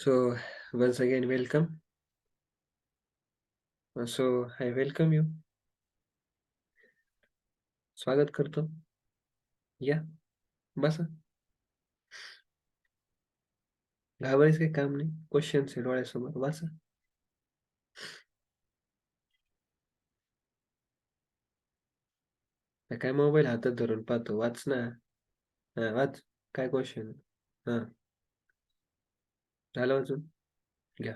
So, once again, welcome. So, I welcome you. स्वागत करतो. या, बसा. घाबरायचं काही काम नाही. क्वेश्चन्स आहे डोळ्यासमोर. वाचा. काय मोबाईल हातात धरून पाहतो. वाच ना. हा, वाच. काय क्वेश्चन? हा, झालं वाचून? घ्या.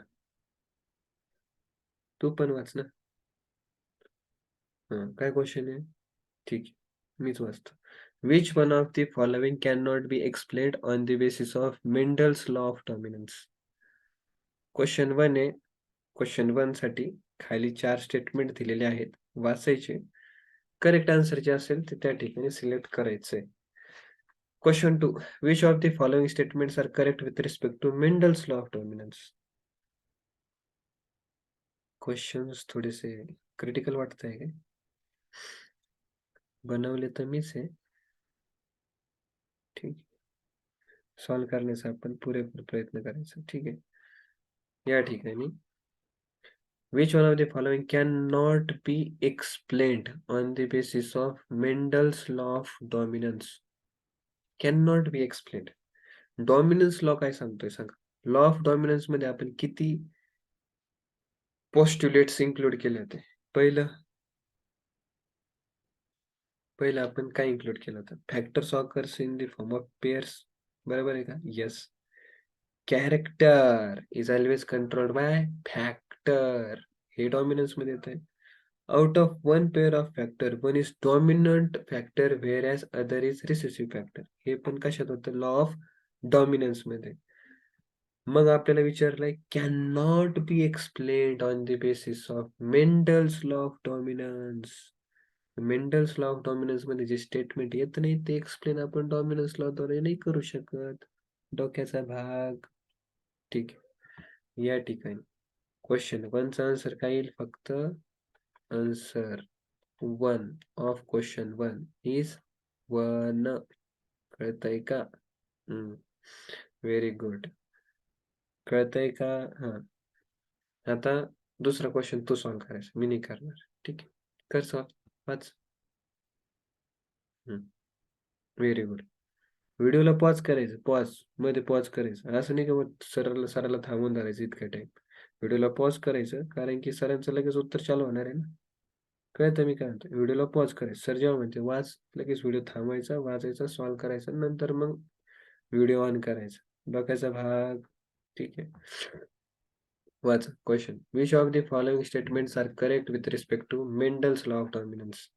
तू पण वाच ना. हा, काय क्वेश्चन आहे? ठीक आहे. मीच वाचतो. Which one of the following cannot be explained on the basis of Mendel's law of dominance? Question 1 आहे. क्वेश्चन 1 साठी खाली 4 स्टेटमेंट दिलेले आहेत. वाचायचे. करेक्ट आन्सर जे असेल ते त्या ठिकाणी सिलेक्ट करायचंय. Question 2. Which of the following statements are correct with respect to Mendel's law of dominance? Questions थोडेसे क्रिटिकल वाटतंय काय? बनवले तर मीच आहे. ठीक. सॉल्व्ह करण्याचा आपण पुरेपूर प्रयत्न करायचा. ठीक आहे. या ठिकाणी Which one of the following cannot be explained on the basis of Mendel's law of dominance? Cannot be explained. Dominance law काय सांगतोय सांगा? लॉ ऑफ डॉमिनन्स मध्ये आपण किती पोस्ट्युलेट्स इन्क्लूड केले होते? पहिलं आपण काय इन्क्लूड केलं होतं? Factors occurs in the form of pairs. बरोबर आहे का? Yes. Character is always controlled by factor. हे डॉमिनन्स मध्ये येत आहे. Out of one pair of factor one is dominant factor whereas other is recessive factor. हे पण कशात होतं? लॉ ऑफ डॉमिनन्स मध्ये. मग आपल्याला विचारलंय can not be explained on the basis of Mendel's law of dominance. Mendel's law of dominance मध्ये जे स्टेटमेंट येत नाही ते एक्सप्लेन आपण डॉमिनन्स लॉ द्वारे नाही करू शकत. डोक्याचा भाग. ठीक आहे. या ठिकाणी क्वेश्चन 1 चा आन्सर काय येईल? फक्त आन्सर 1 ऑफ क्वेश्चन 1 इज 1. कळतंय का? Very good. कळतंय का? हा. आता दुसरा क्वेश्चन तू सॉल्व्ह करायचा. मी नाही करणार. ठीक आहे. कर सॉल्व्ह. वाच. Very good. व्हिडिओला पॉज करायचं. पॉज मध्ये पॉज करायचं. असं नाही का मग सराला थांबून धरायचं इतका टाइम. व्हिडिओला पॉज करायचं कारण की सरांचं लगेच उत्तर चालू होणार आहे ना. कळतं मी काय म्हणतो? व्हिडिओला पॉज करायचं. सर जेव्हा म्हणते वाच लगेच व्हिडिओ थांबवायचा, वाचायचा, सॉल्व्ह करायचा, नंतर मग व्हिडिओ ऑन करायचा. डोक्याचा भाग. ठीक आहे. वाचा question. Which of the following statements are correct with respect to Mendel's law of dominance?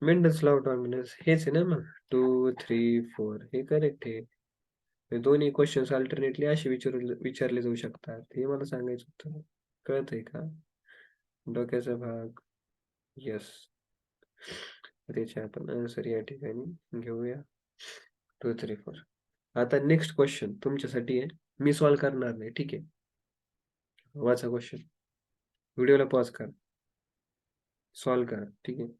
Mendel's law of dominance हेच आहे ना मग. 2, 3, 4 हे करेक्ट आहे. हे दोन्ही क्वेश्चन्स अल्टरनेटली असे विचारले जाऊ शकतात. हे मला सांगायचं होतं. कळतंय का? डोक्याचा भाग. येस. त्याचे आपण आन्सर या ठिकाणी घेऊया. 2, 3, 4. आता नेक्स्ट क्वेश्चन तुमच्यासाठी आहे. मी सॉल्व्ह करणार नाही. ठीक आहे. वाचा क्वेश्चन. व्हिडिओला पॉज करा. सॉल्व्ह करा. ठीक आहे.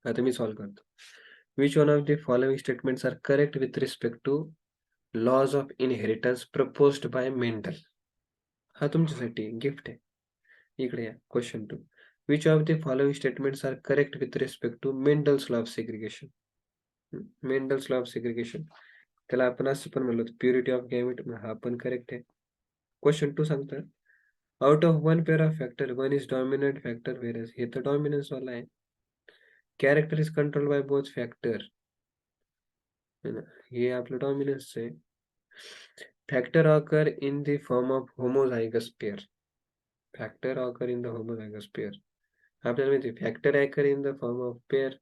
आता मी सॉल्व्ह करतो. Which one of the following statements are correct with respect to laws of inheritance proposed by Mendel? हा तुमच्यासाठी गिफ्ट आहे. इकडे या. Question 2. Which of the following statements are correct with respect to Mendel's law of segregation? Mendel's law of segregation त्याला आपण असं पण म्हणलो प्युरिटी ऑफ गॅमेट. हा पण करेक्ट आहे. क्वेश्चन 2 सांगतं out of one pair of factor one is dominant factor where हे तर डॉमिनन्स वाला आहे. Character is control by both factor. हे आपलं डॉमिनन्स आहे. Factor occur in the form of homozygous pair. Factor occur in the homozygous pair. आपल्याला माहिती factor occur in the form of pair.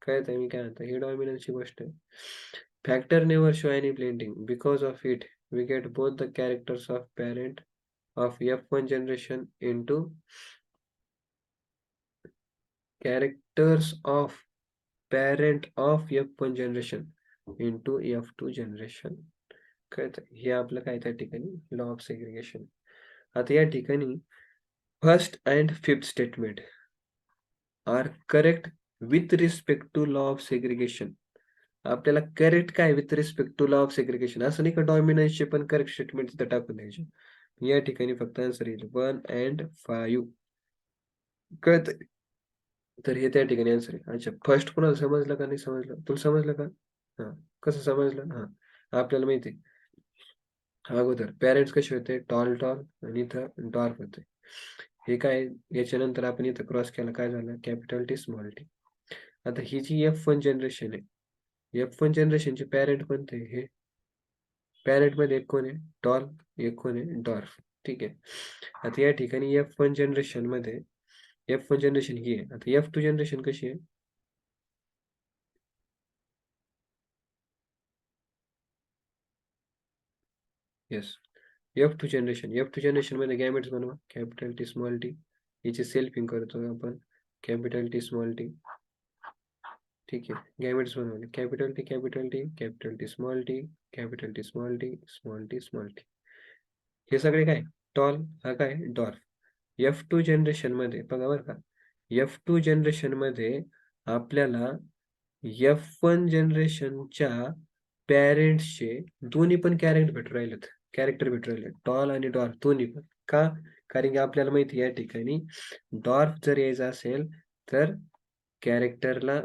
कळतंय मी काय म्हणतो? ही डॉमिनन्सची गोष्ट आहे. Factor never show any blending because of it we get both the characters of parent of F1 generation into characters of parent of F1 generation into F2 generation. कळतं? हे आपलं काय त्या ठिकाणी लॉ ऑफ सेग्रिगेशन. आता या ठिकाणी first and fifth statement are correct with respect to law of segregation. आपल्याला करेक्ट काय with respect to law of segregation, असं नाही का डॉमिनन्सचे पण करेक्ट स्टेटमेंट तिथं टाकून द्यायचे. या ठिकाणी फक्त आन्सर येईल 1 and 5. कळतंय? तर हे त्या ठिकाणी आन्सर आहे. अच्छा, फर्स्ट कोणाला समजलं का नाही समजलं? तुला समजलं का? हां. कसं समजलं? हां. आपल्याला माहिती आहे. अगोदर पॅरेंट्स कसे होते? टॉल, टॉल आणि इथं डॉर्फ होते. हे काय? याच्यानंतर आपण इथं क्रॉस केला काय झालं? Capital T, small T. आता ही जी F1 जनरेशन आहे. F1 जनरेशनचे पॅरेंट कोणते? हे पॅरेंट मध्ये एक कोण आहे? टॉल, एक कोण आहे? डॉर्फ. ठीक आहे. आता या ठिकाणी F1 जनरेशन मध्ये F1 जनरेशन ही आहे. आता F2 जनरेशन कशी आहे? Yes. F2 generation. F2 generation मध्ये गॅमेट्स बनवा. Capital T, small T. याची सेल्फिंग करतो आपण. Capital T, small T. ठीक आहे. गॅमेट्स बनवले. Capital T, capital T, capital T, small T, capital T, small T, small T, small T. हे सगळे काय? टॉल, हा काय? डॉर्फ. F2 जनरेशन मध्ये बघा बरं का, F2 जनरेशन मध्ये आपल्याला F1 जनरेशनच्या पॅरेंट्सचे दोन्ही पण कॅरेक्टर भेटू राहिले, टॉल आणि डॉर्फ दोन्ही पण. का? कारण की आपल्याला माहिती आहे या ठिकाणी डॉर्फ जर यायचं असेल तर कॅरेक्टरला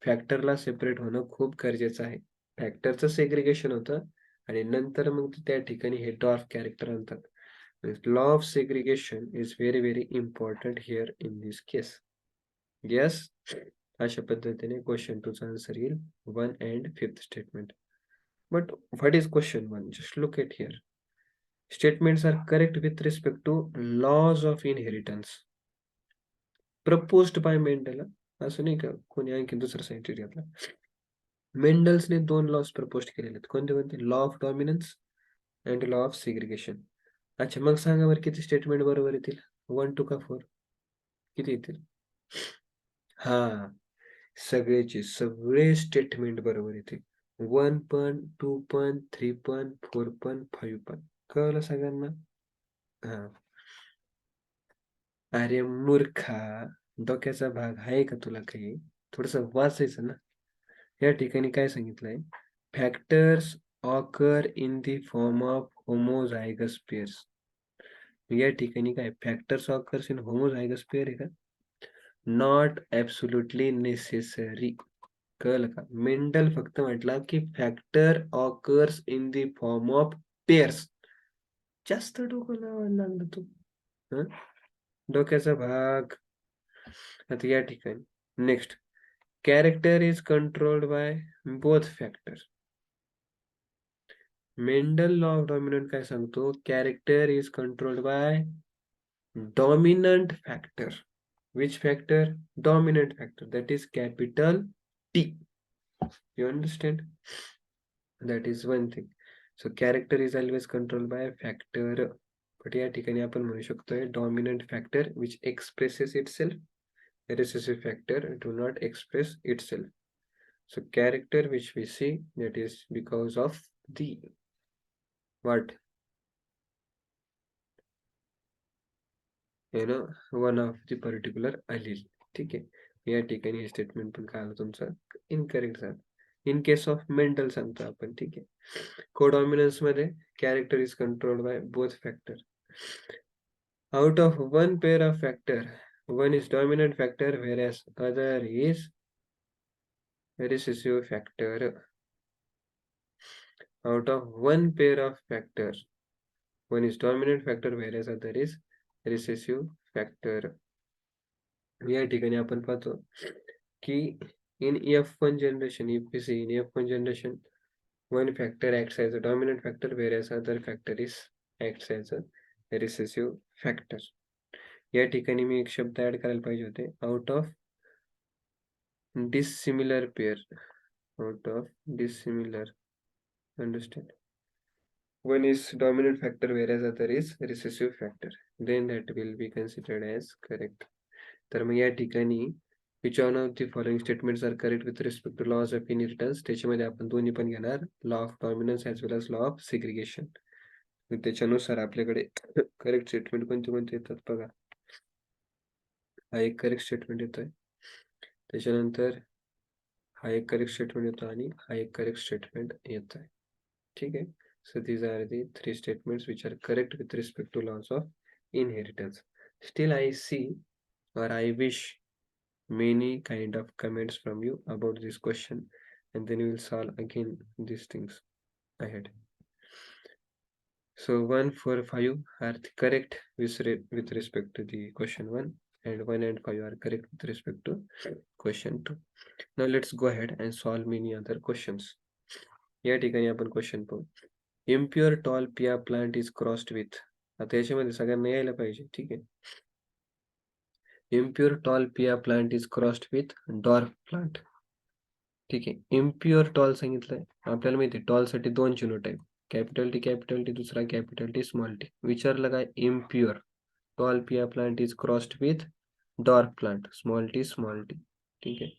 फॅक्टरला सेपरेट होणं खूप गरजेचं आहे. फॅक्टरचं सेग्रिगेशन होतं आणि नंतर मग त्या ठिकाणी हे डॉर्फ कॅरेक्टर आणतात. Law of segregation is very very important here in this case. Yes, अशा पद्धतीने क्वेश्चन 2 चा आन्सर येईल 1 and 5th statement. But what is question 1? Just look at here. Statements are correct with respect to laws of inheritance proposed by Mendel. असं नाही का कोणी आणखी दुसरं सायंटिस्ट घेतला. मेंडल्सने 2 लॉज प्रपोज केलेले आहेत. कोणते कोणते? Law of dominance and law of segregation. अच्छा, मग सांगा बरं किती स्टेटमेंट बरोबर येतील? 1 2 का 4? किती येतील? हां, सगळेचे सगळे स्टेटमेंट बरोबर येतील. 1 पण, 2 पण, 3 पण, 4 पण, 5 पण. कळलं सगळ्यांना? हां. अरे मूर्खा, डोक्याचा भाग आहे का तुला काही? थोडंसं वाचायचं ना. या ठिकाणी काय सांगितलंय? Factors occur in the form of homozygous pairs. या ठिकाणी काय factors occurs in homozygous pair आहे का? Not absolutely necessary. कळलं का? मेंडल फक्त म्हटला की factor occurs in the form of pairs. जास्त डोकं लावायला लागलं तू. हं? डोक्याचा भाग. आता या ठिकाणी next, character is controlled by both factor. Mendel law of dominant काय सांगतो? Character is controlled by dominant factor. Which factor? Dominant factor, that is capital T. You understand? That is one thing. So character is always controlled by a factor. But या ठिकाणी आपण म्हणू शकतोय dominant factor which expresses itself. Recessive factor do not express itself. So character which we see, that is because of the what? One of the particular allele. ठीक आहे. या ठिकाणी हे स्टेटमेंट पण काय आलं तुमचं? इनकरेक्ट झालं. इन केस ऑफ मेंटल सांगतो आपण. ठीक आहे. कोडॉमिनन्स मध्ये character is controlled by both factor. Out of one pair of factor, one is dominant factor whereas other is recessive factor. Out of one pair of factors, one is dominant factor whereas other is recessive factor. या ठिकाणी आपण पाहतो की in F1 generation, if we see in F1 generation, one factor acts as a dominant factor whereas other factor is acts as a recessive factor. या ठिकाणी मी एक शब्द add करायला पाहिजे होते. Out of dissimilar pair. Out of dissimilar. Understand? One is dominant factor whereas other is recessive factor. Then that will be considered as correct. तर मग या ठिकाणी which one of the following statements are correct with respect to laws of inheritance? त्याच्यामध्ये आपण दोन्ही पण घेणार, law of dominance as well as law of segregation. त्याच्यानुसार आपल्याकडे करेक्ट स्टेटमेंट कोणते कोणते येतात बघा. हा एक करेक्ट स्टेटमेंट येतोय. त्याच्यानंतर हा एक करेक्ट स्टेटमेंट येतो आणि हा एक करेक्ट स्टेटमेंट येत आहे. ठीक आहे. So these are the three statements which are correct with respect to laws of inheritance. Still I see or I wish many kind of comments from you about this question, and then we will solve again these things ahead. So 1, 4, 5 are correct with respect to the question 1, and 1 and 5 are correct with respect to question 2. Now let's go ahead and solve many other questions. या ठिकाणी आपण question पाहू. Impure tall pear plant is crossed with. आता याच्यामध्ये सगळ्यांना यायला पाहिजे. ठीक आहे. Impure tall pear plant is crossed with dwarf plant. ठीक आहे. Impure tall सांगितलंय. आपल्याला माहिती आहे tall साठी दोन चिनोटाइप. कॅपिटल टी दुसरा कॅपिटल टी स्मॉल टी. विचारलं काय? Impure tall pear plant is crossed with dwarf plant. Small T. ठीक आहे.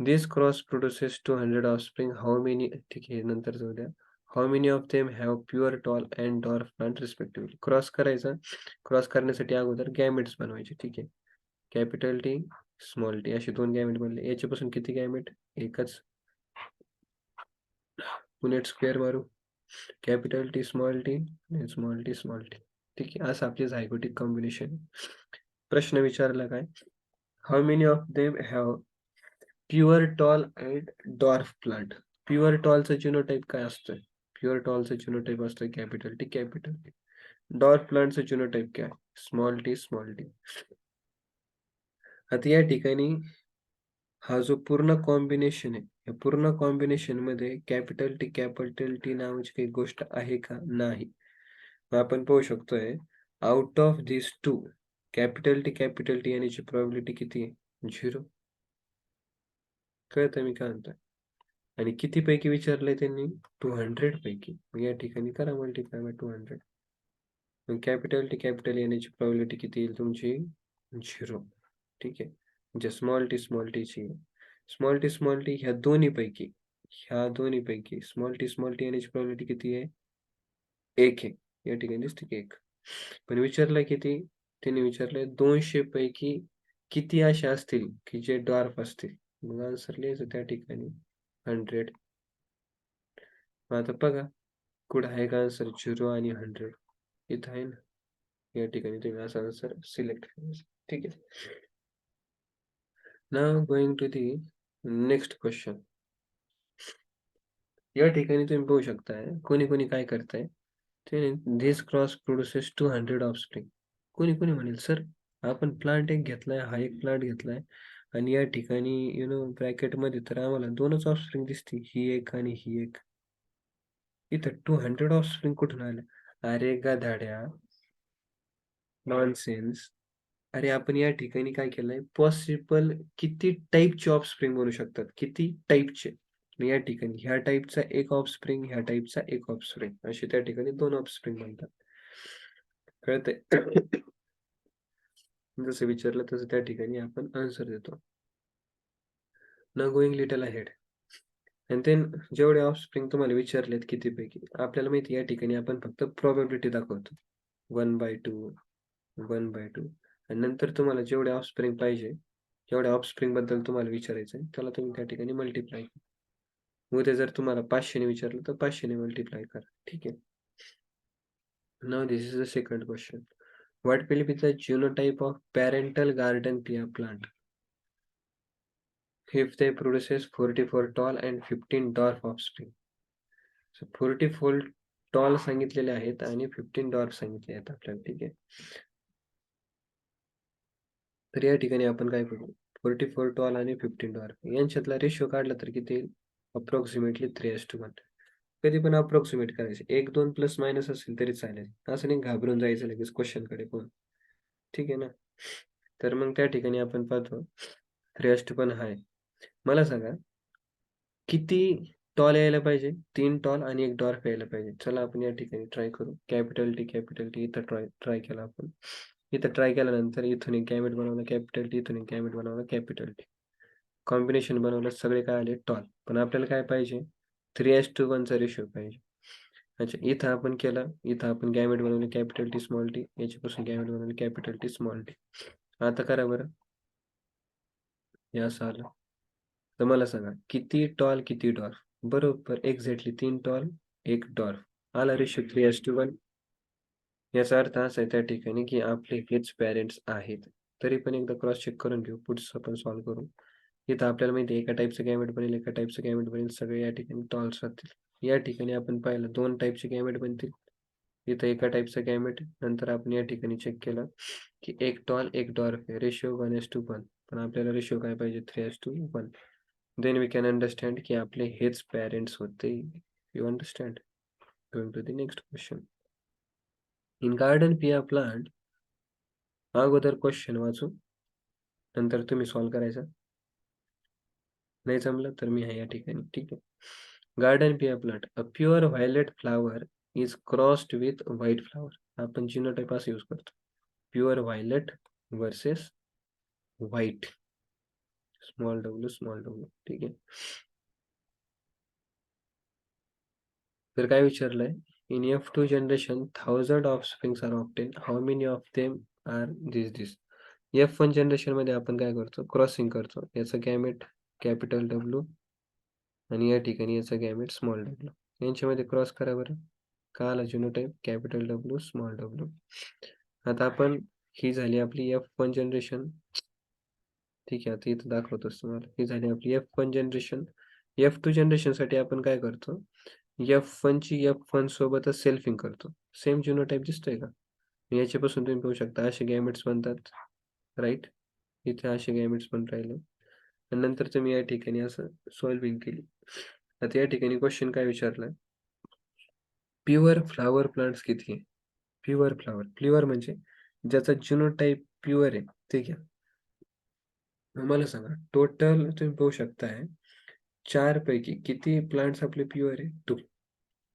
This cross produces 200 offspring. How many? ठीक आहे. नंतर जाऊ द्या. How many of them have pure tall and dwarf plant respectively? Cross करायचा. क्रॉस करण्यासाठी अगोदर गॅमेट्स बनवायचे. ठीक आहे. कॅपिटल टी स्मॉल टी असे दोन गॅमेट बनले. याच्यापासून किती गॅमेट? एकच. पुन्हा स्क्वेअर मारू. कॅपिटल टी स्मॉल टी आणि स्मॉल टी. ठीक आहे. असं आपले झायगोटिक कॉम्बिनेशन. प्रश्न विचारला काय? How many of them have pure tall and dwarf plant? Pure टॉलचं जिनोटाइप काय असतं? प्युअर टॉलचं जिनोटाइप असतं कॅपिटल टी. डॉर्फ प्लांटचं जिनोटाइप काय? Small T. आता या ठिकाणी हा जो पूर्ण कॉम्बिनेशन आहे, या पूर्ण कॉम्बिनेशन मध्ये कॅपिटल टी नावाची काही गोष्ट आहे का? नाही. मग आपण पाहू शकतोय out of this two capital T येण्याची प्रोबॅबिलिटी किती आहे? 0. कळतं मी काय म्हणतोय? आणि किती पैकी विचारलंय त्यांनी? 200 पैकी. मग या ठिकाणी करा मल्टिप्लाय बाय 200. मग कॅपिटल येण्याची प्रोबॅबिलिटी किती येईल तुमची? 0. ठीक आहे. म्हणजे स्मॉल टीची स्मॉल टी ह्या दोन्हीपैकी स्मॉल टी येण्याची प्रोबॅबिलिटी किती आहे? 1 आहे. या ठिकाणी दिसते की 1. पण विचारलंय किती? त्यांनी विचारलंय 200 पैकी किती असे असतील की जे डॉर्फ असतील? मग आन्सर लिहायचं त्या ठिकाणी 100. आता बघा कुठं आहे का आन्सर? 0 आणि 100 इथं आहे ना. या ठिकाणी तुम्ही असा आन्सर सिलेक्ट करायचा. ठीक आहे. Now going to the next question. या ठिकाणी तुम्ही पाहू शकताय कोणी काय करताय ते धिस क्रॉस प्रोड्युसेस 200 ऑफस्प्रिंग. कोणी म्हणेल सर आपण प्लांट एक घेतलाय, हा एक प्लांट घेतलाय आणि या ठिकाणी ब्रॅकेट मध्ये तर आम्हाला 2च ऑफस्प्रिंग दिसते, ही एक आणि ही एक. इथं 200 ऑफस्प्रिंग कुठून आले? अरे गधाड्या, नॉनसेन्स. अरे आपण या ठिकाणी काय केलंय? पॉसिबल किती टाईपचे ऑफस्प्रिंग बनू शकतात? किती टाईपचे? या ठिकाणी ह्या टाईपचा एक ऑफस्प्रिंग, ह्या टाईपचा एक ऑफस्प्रिंग, असे त्या ठिकाणी 2 ऑफस्प्रिंग बनतात. कळतंय? जसं विचारलं तसं त्या ठिकाणी आपण आन्सर देतो. Now going little ahead. आणि देन जेवढे ऑफस्प्रिंग तुम्हाला विचारलेत कितीपैकी, आपल्याला माहिती या ठिकाणी आपण फक्त प्रोबॅबिलिटी दाखवतो. 1/2 1/2 आणि नंतर तुम्हाला जेवढे ऑफस्प्रिंग पाहिजे, जेवढ्या ऑफस्प्रिंग बद्दल तुम्हाला विचारायचं आहे, त्याला तुम्ही त्या ठिकाणी मल्टिप्लाय करा. उद्या जर तुम्हाला 500 ने विचारलं तर 500 ने मल्टिप्लाय करा. ठीक आहे. Now this is the second question. What will be the genotype of parental garden pear plant if they produces 44 tall and 15 dwarf offspring? So 44 tall सांगितलेले आहेत आणि 15 dwarf सांगितले आहेत आपल्याला. ठीक आहे. तर या ठिकाणी आपण काय करू? 44 टॉल आणि 15 डॉर्फ यांच्यातला रेशो काढला तर किती येईल? अप्रॉक्सिमेटली 3:1. कधी पण अप्रॉक्सिमेट करायचे. 1, 2 प्लस मायनस असेल तरी चालेल. असं नाही घाबरून जायचं लगेच क्वेश्चनकडे पण. ठीक आहे ना? तर मग त्या ठिकाणी आपण पाहतो 3:1 आहे. मला सांगा किती टॉल यायला पाहिजे? 3 टॉल आणि 1 डॉर्फ यायला पाहिजे. चला आपण या ठिकाणी ट्राय करू. कॅपिटल टी इथं ट्राय केला आपण. इथं ट्राय केल्यानंतर इथून एक गॅमेट बनवलं कॅपिटल टी, इथून एक गॅमेट बनवलं कॅपिटल टी. कॉम्बिनेशन बनवलं सगळे काय आले? टॉल. पण आपल्याला काय पाहिजे? 3:1 चा रेशो पाहिजे. अच्छा इथं आपण केलं, इथं आपण गॅमेट बनवले कॅपिटल टी स्मॉल टी, याच्यापासून गॅमेट बनवले कॅपिटल टी स्मॉल टी. आता करा बरं. हे असं आलं. तर मला सांगा किती टॉल किती डॉर्फ? बरोबर एक्झॅक्टली 3 टॉल, 1 डॉर्फ. आला रेशो 3:1. याचा अर्थ असा आहे त्या ठिकाणी की आपले हेच पॅरेंट्स आहेत. तरी पण एकदा क्रॉस चेक करून घेऊ. पुढचं आपण सॉल्व्ह करू. इथं आपल्याला माहिती आहे एका टाइपचं गॅमेट बनेल, एका टाइपचं गॅमेट बनेल. सगळे या ठिकाणी टॉल्स राहतील. या ठिकाणी आपण पाहिलं 2 टाइपचे गॅमेट बनतील. इथं एका टाइपचं गॅमेट. नंतर आपण या ठिकाणी चेक केलं की 1 टॉल, 1 डॉर्फ आहे. रेशिओ 1:1. पण आपल्याला रेशिओ काय पाहिजे? 3:1. Then we can understand की आपले हेच पॅरेंट्स होते. You understand? Going to the next question. In garden pia plant, अगोदर क्वेश्चन वाचू, नंतर तुम्ही सॉल्व्ह करायचा. नाही जमलं तर मी आहे या ठिकाणी. ठीक आहे. Garden pea plant. A pure violet flower is crossed with white flower. आपण जिनोटाइप असं यूज करतो. Pure violet versus white. Small W small W. ठीक आहे. तर काय विचारलंय? In F2 generation 1000 offsprings are obtain. How many of them are this? F1 generation मध्ये आपण काय करतो? क्रॉसिंग करतो. याचं गॅमेट कॅपिटल डब्ल्यू आणि या ठिकाणी याचा गॅमेट स्मॉल डब्ल्यू. यांच्यामध्ये क्रॉस करा बरं. का आला genotype? Capital W small W. आता आपण ही झाली आपली F1 जनरेशन. ठीक आहे, आता इथं दाखवतोच तुम्हाला. ही झाली आपली F1 जनरेशन. F2 जनरेशन साठी आपण काय करतो? F1 ची F1 सोबतच सेल्फिंग करतो. सेम जिनोटाइप दिसतोय का? याच्यापासून तुम्ही पाहू शकता असे गॅमेट्स बनतात. राईट? इथे असे गॅमेट्स पण राहिले. आणि नंतर तुम्ही या ठिकाणी असं सॉल्विंग केली. आता या ठिकाणी क्वेश्चन काय विचारलाय? प्युअर फ्लावर प्लांट्स किती आहे? Pure flower. प्युअर म्हणजे ज्याचा जिनोटाइप प्युअर आहे ते घ्या. मला सांगा टोटल तुम्ही पाहू शकताय 4 पैकी किती प्लांट्स आपले प्युअर आहे? 2.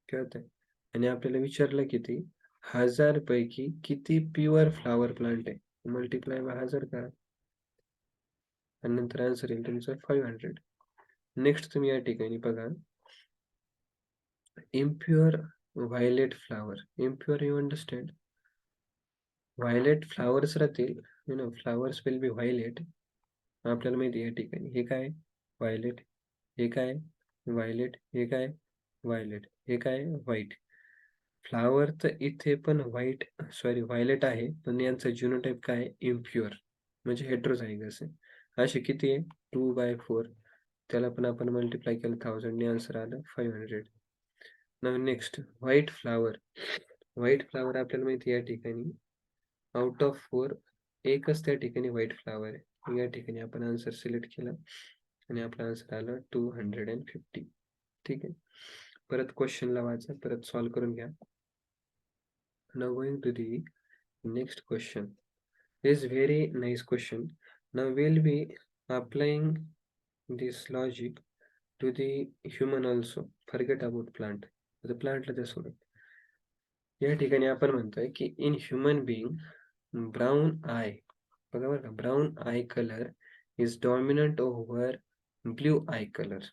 कळतंय? आणि आपल्याला विचारलं किती? 1000 पैकी किती प्युअर फ्लावर प्लांट आहे? मल्टिप्लाय बाय 1000 करा. आणि नंतर आन्सर येईल तुमचा 500. नेक्स्ट तुम्ही या ठिकाणी बघा impure violet flower. Impure, you understand? Violet flowers राहतील. Flowers will be violet. आपल्याला माहिती आहे या ठिकाणी हे काय? Violet. हे काय? Violet. हे काय? Violet. हे काय? White. फ्लावर तर इथे पण व्हायलेट आहे, पण यांचं जिनोटाइप काय आहे? इम्प्युअर म्हणजे हेट्रोझायगस आहे. असे किती आहे? 2/4. त्याला पण आपण मल्टिप्लाय केलं 1000 ने आन्सर आलं 500. Now next white flower. White flower आपल्याला माहिती आहे या ठिकाणी आउट ऑफ 4 एकच त्या ठिकाणी व्हाईट फ्लावर आहे. या ठिकाणी आपण आन्सर सिलेक्ट केला आणि आपला आन्सर आला 250. ठीक आहे. परत क्वेश्चनला वाचा, परत सॉल्व्ह करून घ्या. Now going to the next question. This is very nice question. Now we'll be applying this logic to the human also. Forget about plant. The plant ला सोडून. या ठिकाणी आपण म्हणतोय की in human being brown eye, बघा बरं का, brown eye colour is dominant over blue eye colour.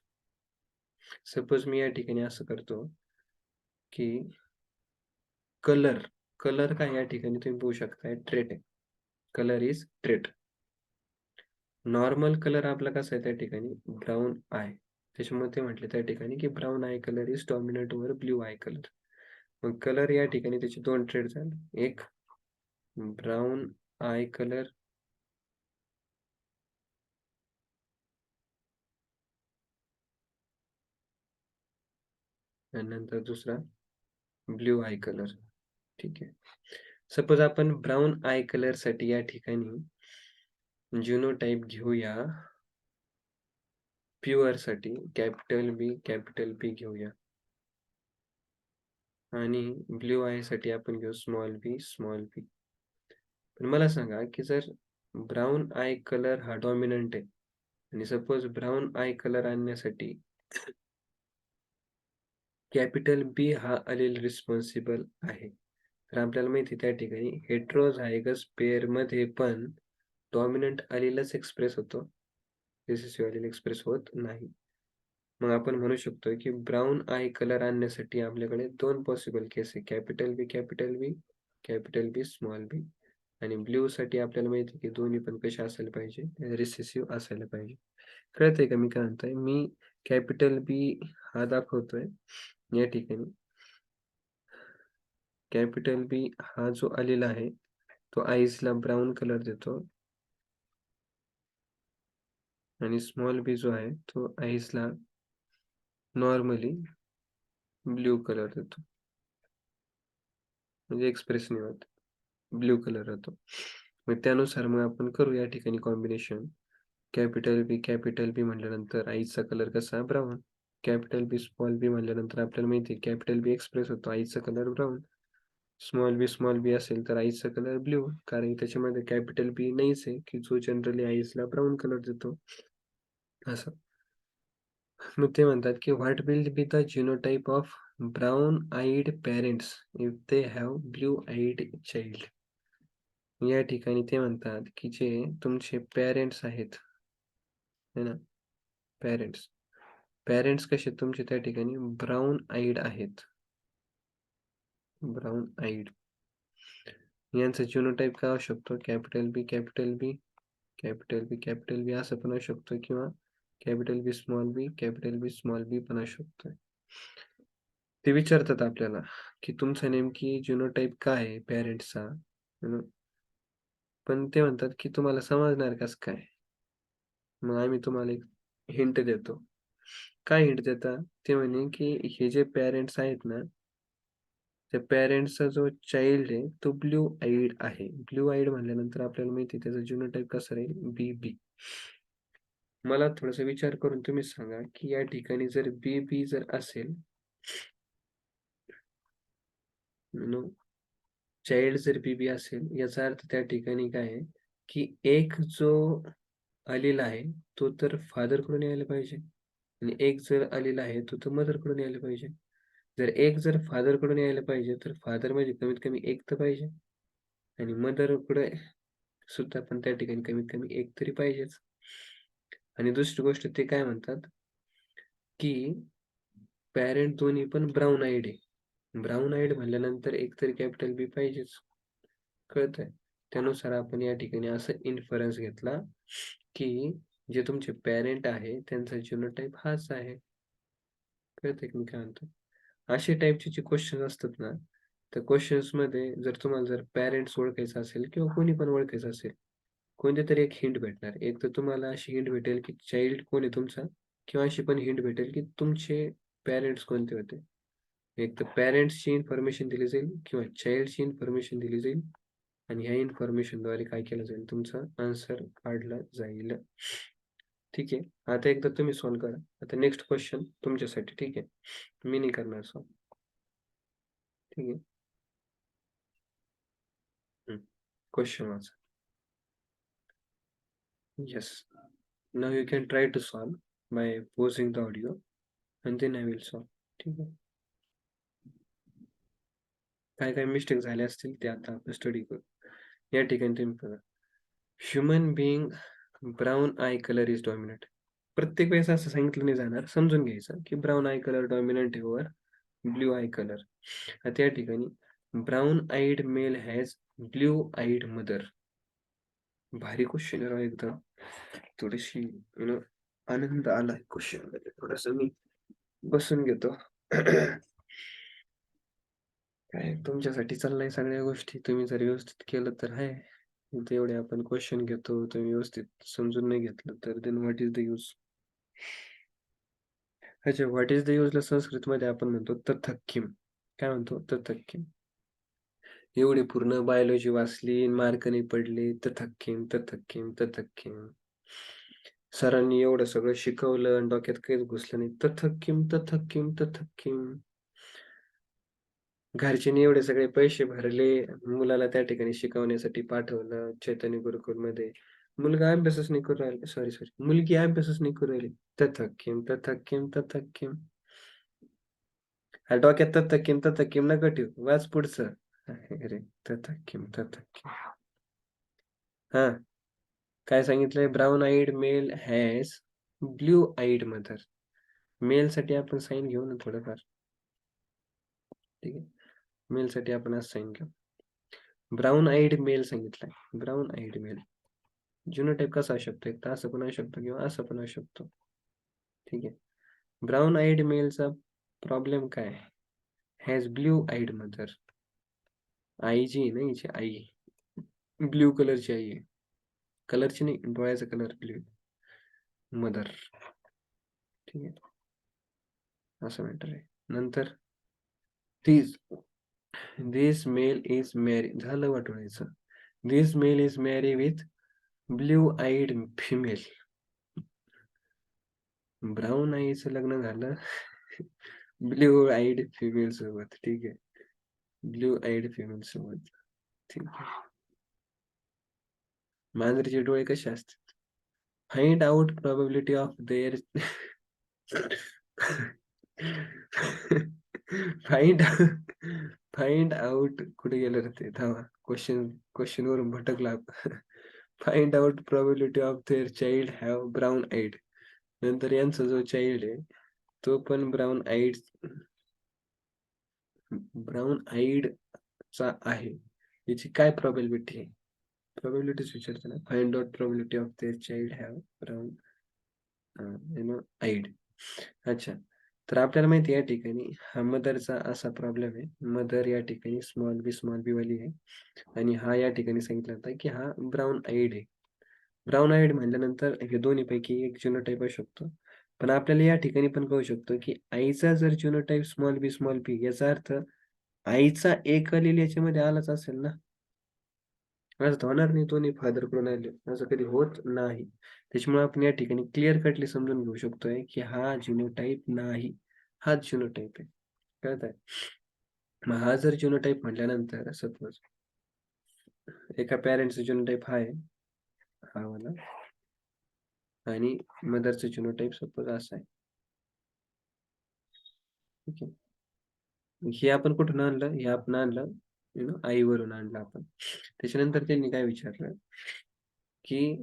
Suppose मी या ठिकाणी असं करतो की कलर कलर काय या ठिकाणी तुम्ही पाहू शकताय ट्रेट आहे. Colour is trait. Normal colour आपला कसा आहे त्या ठिकाणी ब्राउन आय. त्याच्यामुळे ते म्हटले त्या ठिकाणी की brown eye colour is dominant over blue eye colour. मग कलर या ठिकाणी त्याचे 2 ट्रेड झाले. एक ब्राउन आय कलर आणि नंतर दुसरा ब्ल्यू आय कलर. ठीक आहे. सपोज आपण ब्राउन आय कलर साठी या ठिकाणी जिनोटाइप घेऊया. प्युअर साठी कॅपिटल बी घेऊया आणि ब्ल्यू आय साठी आपण घेऊ स्मॉल बी. पण मला सांगा की जर ब्राउन आय कलर हा डॉमिनंट आहे आणि सपोज ब्राउन आय कलर आणण्यासाठी कॅपिटल बी हा अलील रिस्पॉन्सिबल आहे. तर आपल्याला माहिती त्या ठिकाणी हेट्रोझायगस पेअर मध्ये पण डॉमिनंट अलीलच एक्सप्रेस होतो, रिसेसिव्ह अलील एक्सप्रेस होत नाही. मग आपण म्हणू शकतो की ब्राउन आय कलर आणण्यासाठी आपल्याकडे 2 पॉसिबल केस आहे. कॅपिटल बी स्मॉल बी. आणि ब्ल्यू साठी आपल्याला माहिती आहे की दोन्ही पण कशा असायला पाहिजे, रिसेसिव्ह असायला पाहिजे. कळतंय का मी काय म्हणतोय? मी कॅपिटल बी हा दाखवतोय या ठिकाणी. कॅपिटल बी हा जो आलेला आहे तो आईजला ब्राऊन कलर देतो आणि स्मॉल बी जो आहे तो आईजला नॉर्मली ब्ल्यू कलर देतो, म्हणजे एक्सप्रेस नाही होत, ब्ल्यू कलर राहतो. मग त्यानुसार मग आपण करू या ठिकाणी कॉम्बिनेशन. कॅपिटल बी म्हटल्यानंतर आईचा कलर कसा? ब्राऊन. कॅपिटल बी स्मॉल बी म्हटल्यानंतर आपल्याला माहिती आहे कॅपिटल बी एक्सप्रेस होतो, आईचा कलर ब्राऊन. स्मॉल बी असेल तर आईचा कलर ब्ल्यू, कारण त्याच्यामध्ये कॅपिटल बी नाहीच आहे की जो जनरली आईजला ब्राऊन कलर देतो असं. मग ते म्हणतात की what will be the genotype of brown eyed parents if they have blue eyed child. या ठिकाणी ते म्हणतात की जे तुमचे पेरेंट्स आहेत है ना, पेरेंट्स पेरेंट्स कसे तुमचे त्या ठिकाणी ब्राऊन आईड आहेत, ब्राऊन आईड. यांचा जिनोटाइप काय असू शकतो? कॅपिटल बी कॅपिटल बी कॅपिटल बी कॅपिटल बी असं पण असू शकतो, किंवा कॅपिटल बी स्मॉल बी कॅपिटल बी स्मॉल बी पण असू शकतो. ते विचारतात आपल्याला की तुमचा नेमकी जिनोटाइप काय आहे पेरेंट्सचा, पण ते म्हणतात की तुम्हाला समजणार कसं काय? मग आम्ही तुम्हाला एक हिंट देतो. काय हिंट देता? ते म्हणे की हे जे पेरेंट्स आहेत ना, त्या पेरेंट्सचा जो चाइल्ड आहे तो ब्लू आईड आहे. ब्लू आईड म्हणल्यानंतर आपल्याला माहिती आहे त्याचा जिनोटाइप कसा राहील? बी. मला थोडासा विचार करून तुम्ही सांगा की या ठिकाणी जर बी जर असेल, नो, चाइल्ड जर बी असेल, याचा अर्थ त्या ठिकाणी काय आहे की एक जो आलेला आहे तो तर फादर कडून यायला पाहिजे, आणि एक जर आलेला आहे तो तर मदर कडून यायला पाहिजे. जर एक जर फादर कडून यायला पाहिजे तर फादर म्हणजे कमीत कमी एक तर पाहिजे, आणि मदर कडे सुद्धा पण त्या ठिकाणी कमीत कमी एक तरी पाहिजेच. आणि दुसरी गोष्ट ते काय म्हणतात की पॅरेंट दोन्ही पण ब्राऊन आईड आहे. ब्राऊन आईड म्हणल्यानंतर एक तरी कॅपिटल बी पाहिजेच. कळतंय? त्यानुसार आपण या ठिकाणी असं इन्फरन्स घेतला की जे तुमचे पॅरेंट आहे त्यांचा जिनोटाइप हाच आहे. कळतंय की मी काय म्हणतो? अशा टाईपचे जे क्वेश्चन असतात ना, त्या क्वेश्चन्समध्ये जर तुम्हाला जर पॅरेंट्स ओळखायचं असेल किंवा कोणी पण ओळखायचं असेल, कोणतीतरी एक हिंट भेटणार. एक तर तुम्हाला अशी हिंट भेटेल की चाइल्ड कोण आहे तुमचा, किंवा अशी पण हिंट भेटेल की तुमचे पॅरेंट्स कोणते होते. एक तर पॅरेंट्सची इन्फॉर्मेशन दिली जाईल किंवा चाइल्डची इन्फॉर्मेशन दिली जाईल, आणि ह्या इन्फॉर्मेशनद्वारे काय केलं जाईल? तुमचा आन्सर काढला जाईल. ठीक आहे. आता एकदा तुम्ही सॉल्व्ह करा. आता नेक्स्ट क्वेश्चन तुमच्यासाठी. ठीक आहे. मी नाही करणार सॉल्व्ह. ठीक आहे. क्वेश्चन वाचा. Yes. Now you can try to solve by pausing the audio and then I will solve. ठीक आहे. काय काय मिस्टेक झाले असतील ते आता आपण स्टडी करू. या ठिकाणी तुम्ही बघा. Human being brown eye colour is dominant. प्रत्येक वेळेस असं सांगितलं नाही जाणार. समजून घ्यायचं की ब्राऊन आय कलर डॉमिनंट आहे ओव्हर ब्ल्यू आय कलर. आता या ठिकाणी brown eyed male has blue eyed mother. भारी क्वेश्चन आहे एकदम. थोडीशी आनंद आला क्वेश्चन मध्ये. थोडस मी बसून घेतो. काय तुमच्यासाठी चाललंय सगळ्या गोष्टी. तुम्ही जर व्यवस्थित केलं तर आहे. तेवढे आपण क्वेश्चन घेतो, तुम्ही व्यवस्थित समजून नाही घेतलं तर then what is the use? अच्छा, व्हॉट इज द यूजला संस्कृतमध्ये आपण म्हणतो तथक्किम. काय म्हणतो? तथक्किम. एवढी पूर्ण बायोलॉजी वाचली, मार्क नाही पडले, तथक्किम तथक्किम तथक्किम. सरांनी एवढं सगळं शिकवलं आणि डोक्यात काहीच घुसलं नाही. तथक्किम तथक्किम तथक्किम. घरच्यांनी एवढे सगळे पैसे भरले, मुलाला त्या ठिकाणी शिकवण्यासाठी पाठवलं चैतन्य गुरुकुलमध्ये. मुलगा अभ्यासच नाही करू राहिला. सॉरी, मुलगी अभ्यासच नाही करू राहिली. तथक्किम तथक्किम तथक्किम. हा, डोक्यात तथक्किम तथक्किम नका ठेवू. वाच पुढचं. अरे, तथक्किम तथक्किम. हा, काय सांगितलंय? Brown eyed male has blue eyed mother. Male साठी आपण साईन घेऊ ना थोडंफार. ठीक आहे. मेल साठी आपण आज साईन घेऊ. ब्राऊन आईड मेल सांगितलाय. ब्राऊन आईड मेल जिनोटाइप कसा असू शकतो? एक तर असं पण असू शकतो किंवा असं पण असू शकतो. ठीक आहे. ब्राऊन आईड मेलचा प्रॉब्लेम काय आहे? Has blue eyed mother. आई जी आहे ना, हिची आई ब्ल्यू कलरची आई आहे. कलरची नाही, डोळ्याचा कलर ब्ल्यू. मदर. ठीक आहे, असं मॅटर आहे. नंतर तीच दिस मेल इज मॅरी, झालं वाटवायचं. This male is marry with blue eyed female. Brown आईचं लग्न झालं ब्ल्यू आईड फिमेल सोबत. ठीक आहे, ब्ल्यू आईड फिमेल सोबत. ठीक आहे. मांजरीचे डोळे कसे असतात? Find out probability of their find find out कुठे गेलं रे ते? थांबा, क्वेश्चन वरून भटकला. Find out probability of their child have brown eyed. नंतर यांचा जो चाइल्ड आहे तो पण ब्राऊन आईड चा आहे. याची काय प्रोबॅबिलिटी आहे? प्रोबॅबिलिटीज विचारते ना. Find out probability of their child have brown eyed. अच्छा, तर आपल्याला माहिती आहे या ठिकाणी हा मदरचा असा प्रॉब्लेम आहे. मदर या ठिकाणी स्मॉल बी वाली आहे आणि हा या ठिकाणी सांगितलं होतं की हा ब्राऊन आईड आहे. ब्राऊन आईड म्हणल्यानंतर हे दोन्ही पैकी एक जिनोटाइप असू शकतो. पण आपल्याला या ठिकाणी पण कळू शकतो की आईचा जर जिनोटाइप स्मॉल बी याचा अर्थ आईचा एक अलील याच्यामध्ये आलाच असेल ना. असं तर होणार नाही दोन्ही फादर कडून आले, असं कधी होत नाही. त्याच्यामुळे आपण या ठिकाणी क्लिअर कटली समजून घेऊ शकतोय की हा जिनोटाइप नाही, हाच जिनोटाइप आहे. कळत आहे? मग हा जर जिनोटाइप म्हटल्यानंतर सपोज एका पॅरेंटचा जिनोटाइप हा आहे, हा वाला, आणि मदरचं जिनोटाइप सपोज असा आहे. ठीक आहे. हे आपण कुठून आणलं? हे आपण आणलं आईवरून आणलं आपण. त्याच्यानंतर त्यांनी काय विचारलं की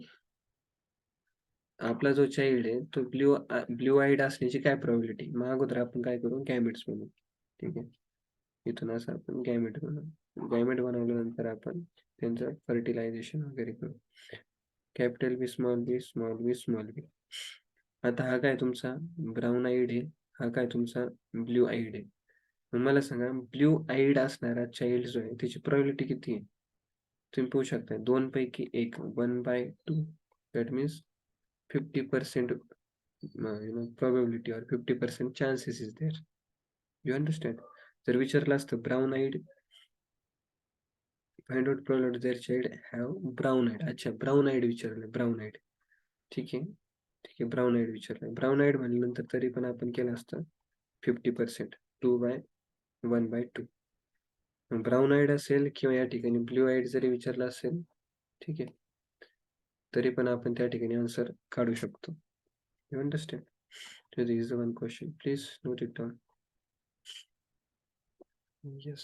आपला जो चाइल्ड आहे तो ब्ल्यू आईड असण्याची काय प्रोबॅबिलिटी? मग अगोदर आपण काय करू? गॅमेट्स बनवू. ठीक आहे, इथून असं आपण गॅमेट बनवू. गॅमेट बनवल्यानंतर आपण त्यांचं फर्टिलायझेशन वगैरे करू. कॅपिटल बी स्मॉल बी स्मॉल बी स्मॉल बी. आता हा काय तुमचा ब्राऊन आईड आहे, हा काय तुमचा ब्ल्यू आईड आहे. मग मला सांगा, ब्ल्यू आईड असणारा चाइल्ड जो आहे त्याची प्रोबॅबिलिटी किती आहे? तुम्ही पाहू शकता, 2 पैकी 1, 1/2. That means 50% probability or 50% chances is there. You understand? जर विचारलं असतं brown eyed, find out probability their child have brown eyed. अच्छा, ब्राऊन आईड विचारलं, ब्राऊन आईड. ठीक आहे, ठीक आहे, ब्राऊन आईड विचारलं. ब्राऊन आईड म्हणल्यानंतर तरी पण आपण केलं असतं 50%, 2/1/2. ब्राऊन आईड असेल किंवा या ठिकाणी ब्ल्यू आईड जरी विचारलं असेल, ठीक आहे, तरी पण आपण त्या ठिकाणी आन्सर काढू शकतो. You understand? So this is the one question. Please note it down. Yes.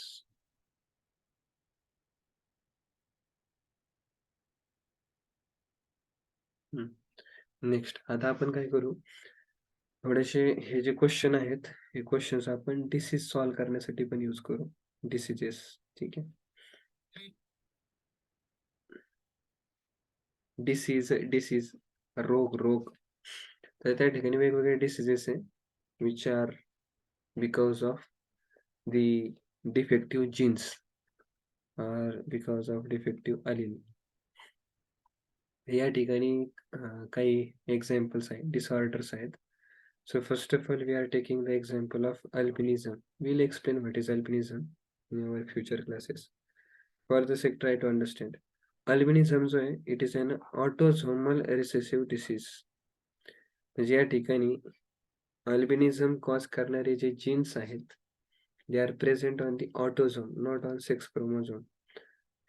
Next आता आपण काय करू? थोडेसे हे जे क्वेश्चन आहेत, हे क्वेश्चन्स आपण डिसीज सॉल्व्ह करण्यासाठी पण यूज करू. डिसीजेस. ठीक आहे. डिसीज रोग. तर त्या ठिकाणी वेगवेगळे डिसीजेस आहे which are because of the defective genes और बिकॉज ऑफ डिफेक्टिव्ह अलील. या ठिकाणी काही एक्झाम्पल्स आहेत, डिसऑर्डर्स आहेत. So first of all, we are taking the example of albinism. We'll explain what is albinism in our future classes. For the sake, try to understand. Albinism जो आहे, it is an autosomal recessive disease. म्हणजे या ठिकाणी albinism cause करणारे जे jeans आहेत, they are present on the autosome, not on sex chromosome.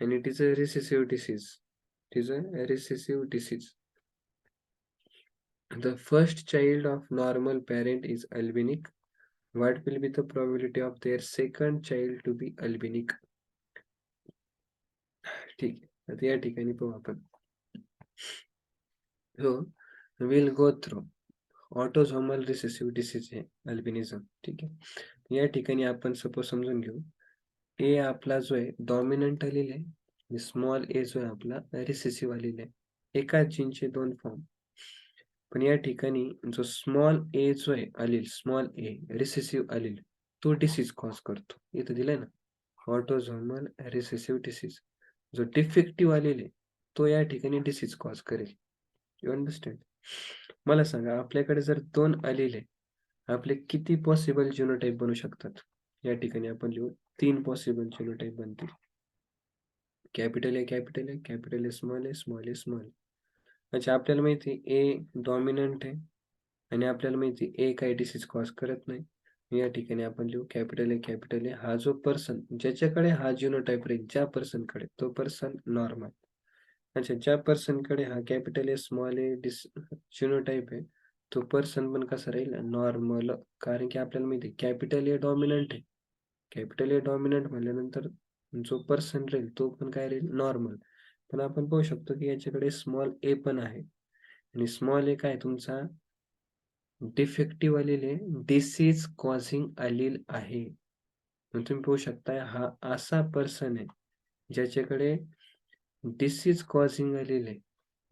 And it is a recessive disease. It is a recessive disease. The first child of normal parent is albinic. What will be the probability of their second child to be albinic? ठीक आहे, आता या ठिकाणी पाहू आपण. हो, will go through autosomal recessive disease आहे albinism. ठीक आहे, या ठिकाणी आपण सपोज समजून घेऊ, ए आपला जो आहे डॉमिनंट अलील आहे स्मॉल ए जो आहे आपला रिसेसिव्ह आलेला आहे. एकाच जीनचे 2 फॉर्म. पण या ठिकाणी जो स्मॉल ए जो आहे अलील, स्मॉल ए रिसेसिव्ह अलील, तो डिसीज कॉज करतो. इथं दिलंय ना, ऑटोझोमल रिसेसिव्ह डिसीज. जो डिफेक्टिव्ह आलेल आहे, तो या ठिकाणी डिसीज कॉज करेल. You understand? मला सांगा, आपल्याकडे जर 2 अलील आहे, आपले किती पॉसिबल जिनोटाइप बनू शकतात? या ठिकाणी आपण लिहू 3 पॉसिबल जिनोटाइप बनतील. Capital A, capital A, capital A, small A, small A, small A. अच्छा, आपल्याला माहिती आहे ए डॉमिनंट आहे आणि आपल्याला माहिती आहे ए काही डिसीज कॉज करत नाही. या ठिकाणी आपण लिहू कॅपिटल ए, कॅपिटल ए. हा जो पर्सन ज्याच्याकडे हा जिनोटाइप राहील, ज्या पर्सनकडे, तो पर्सन नॉर्मल. अच्छा, ज्या पर्सनकडे हा capital A, small A genotype आहे, तो पर्सन पण कसा राहील? नॉर्मल. कारण की आपल्याला माहिती आहे कॅपिटल ए डॉमिनंट आहे. कॅपिटल ए डॉमिनंट म्हटल्यानंतर जो पर्सन राहील तो पण काय राहील? नॉर्मल. पण आपण पाहू शकतो की याच्याकडे स्मॉल ए पण आहे आणि स्मॉल ए काय तुमचा डिफेक्टिव्ह आलेले डिसीज कॉझिंग आलेल आहे. मग तुम्ही पाहू शकता हा असा पर्सन आहे ज्याच्याकडे डिसीज कॉझिंग आलेल आहे.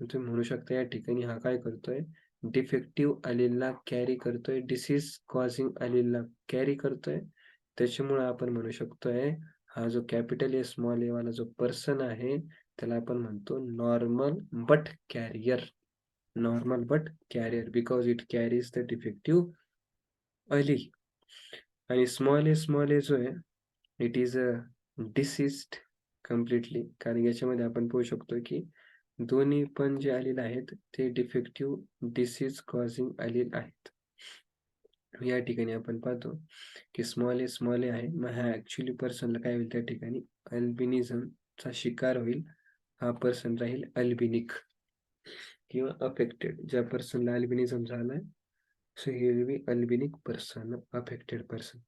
मग तुम्ही म्हणू शकता या ठिकाणी हा काय करतोय? डिफेक्टिव्ह आलेलला कॅरी करतोय, डिसीज कॉझिंग आलेलला कॅरी करतोय. त्याच्यामुळे आपण म्हणू शकतोय हा जो कॅपिटल ए स्मॉल ए वाला जो पर्सन आहे त्याला आपण म्हणतो normal but carrier. Normal but carrier because it carries the defective allele. आणि स्मॉल ए जो आहे it is a diseased completely. कारण याच्यामध्ये आपण पाहू शकतो की दोन्ही पण जे आलेले आहेत ते डिफेक्टिव्ह डिसीज कॉझिंग आलेले आहेत. या ठिकाणी आपण पाहतो की स्मॉल ए आहे. मग ह्या ऍक्च्युली पर्सनला काय होईल? त्या ठिकाणी अल्बिनिझमचा शिकार होईल. हा पर्सन राहील अल्बिनिक किंवा अफेक्टेड. ज्या पर्सनला अल्बिनिझम झालाय so he will be albinic person, affected person.